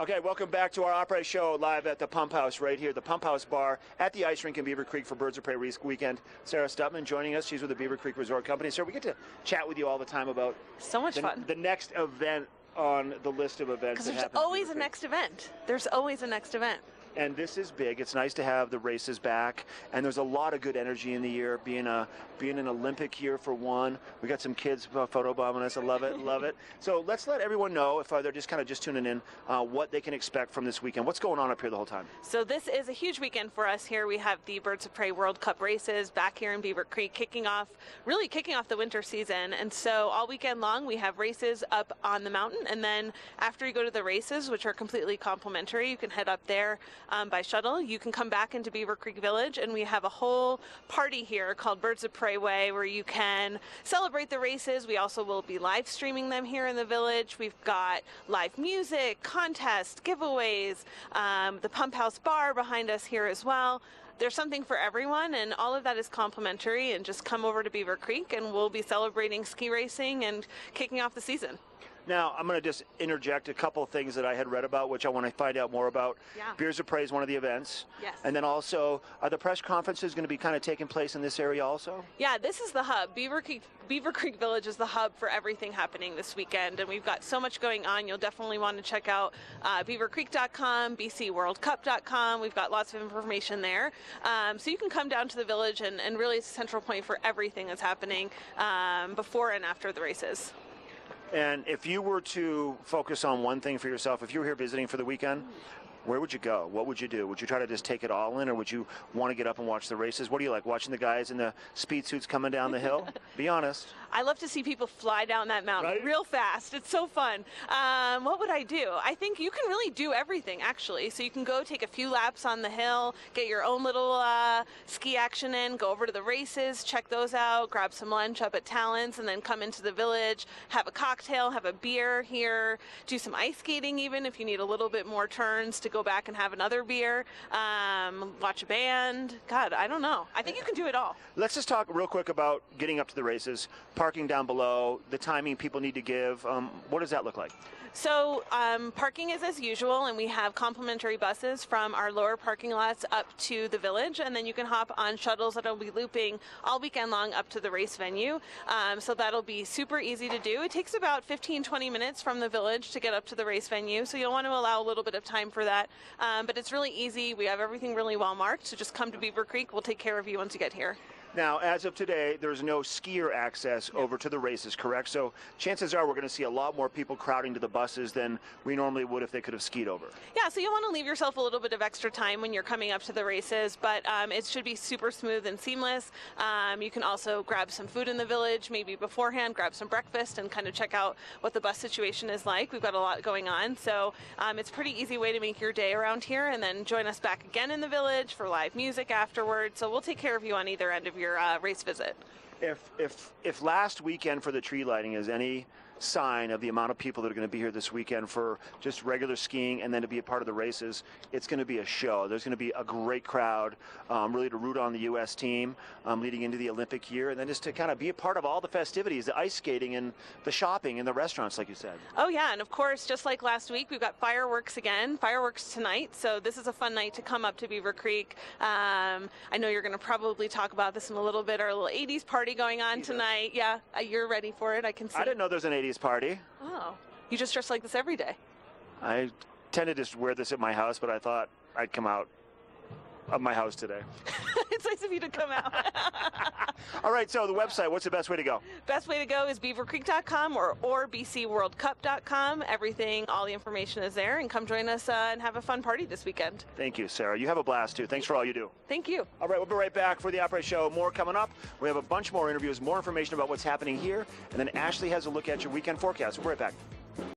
Okay, welcome back to our Apres show live at the Pump House right here, the Pump House Bar at the Ice Rink in Beaver Creek for Birds of Prey weekend. Sarah Stutman joining us. She's with the Beaver Creek Resort Company. So we get to chat with you all the time about so much fun. The next event on the list of events. Because there's always a next event. There's always a next event. And this is big. It's nice to have the races back, and there's a lot of good energy in the year. Being an Olympic year for one, we got some kids photobombing us. I love it, love it. So let's let everyone know, if they're just tuning in, what they can expect from this weekend. What's going on up here the whole time? So this is a huge weekend for us here. We have the Birds of Prey World Cup races back here in Beaver Creek, kicking off the winter season. And so all weekend long we have races up on the mountain, and then after you go to the races, which are completely complimentary, you can head up there by shuttle. You can come back into Beaver Creek Village, and we have a whole party here called Birds of Prey Way, where you can celebrate the races. We also will be live streaming them here in the village. We've got live music, contests, giveaways, the Pump House Bar behind us here as well. There's something for everyone, and all of that is complimentary. And just come over to Beaver Creek, and we'll be celebrating ski racing and kicking off the season. Now, I'm going to just interject a couple of things that I had read about, which I want to find out more about. Yeah. Birds of Prey is one of the events. Yes. And then also, are the press conferences going to be kind of taking place in this area also? Yeah, this is the hub. Beaver Creek Village is the hub for everything happening this weekend, and we've got so much going on. You'll definitely want to check out beavercreek.com, bcworldcup.com. We've got lots of information there. So you can come down to the village, and really it's a central point for everything that's happening before and after the races. And if you were to focus on one thing for yourself, if you were here visiting for the weekend, where would you go? What would you do? Would you try to just take it all in, or would you want to get up and watch the races? What do you like, watching the guys in the speed suits coming down the hill? Be honest. I love to see people fly down that mountain real fast. It's so fun. What would I do? I think you can really do everything, actually. So you can go take a few laps on the hill, get your own little ski action in, go over to the races, check those out, grab some lunch up at Talon's, and then come into the village, have a cocktail, have a beer here, do some ice skating even if you need a little bit more turns to go back and have another beer, watch a band. God, I don't know. I think you can do it all. Let's just talk real quick about getting up to the races, parking down below, the timing people need to give. What does that look like? So parking is as usual, and we have complimentary buses from our lower parking lots up to the village, and then you can hop on shuttles that'll be looping all weekend long up to the race venue. So that'll be super easy to do. It takes about 15-20 minutes from the village to get up to the race venue, so you'll want to allow a little bit of time for that. But it's really easy. We have everything really well marked, so just come to Beaver Creek. We'll take care of you once you get here. Now, as of today, there's no skier access over to the races, correct? So chances are we're going to see a lot more people crowding to the buses than we normally would if they could have skied over. Yeah, so you'll want to leave yourself a little bit of extra time when you're coming up to the races, but it should be super smooth and seamless. You can also grab some food in the village, maybe beforehand, grab some breakfast, and kind of check out what the bus situation is like. We've got a lot going on, so it's a pretty easy way to make your day around here, and then join us back again in the village for live music afterwards. So we'll take care of you on either end of your race visit. If last weekend for the tree lighting is any sign of the amount of people that are going to be here this weekend for just regular skiing and then to be a part of the races, it's going to be a show. There's going to be a great crowd, really to root on the U.S. team leading into the Olympic year, and then just to kind of be a part of all the festivities, the ice skating and the shopping and the restaurants, like you said. Oh yeah, and of course, just like last week, we've got fireworks again, fireworks tonight, so this is a fun night to come up to Beaver Creek. I know you're going to probably talk about this in a little bit, our little 80s party going on tonight. Yeah, you're ready for it, I can see. I didn't know there's an 80s party. Oh, you just dress like this every day. I tend to just wear this at my house, but I thought I'd come out of my house today. It's nice of you to come out. All right, so the website, what's the best way to go? Best way to go is beavercreek.com or bcworldcup.com. Everything, all the information is there, and come join us and have a fun party this weekend. Thank you, Sarah. You have a blast, too. Thanks for all you do. Thank you. All right, we'll be right back for the Apres show. More coming up. We have a bunch more interviews, more information about what's happening here, and then Ashley has a look at your weekend forecast. We'll be right back.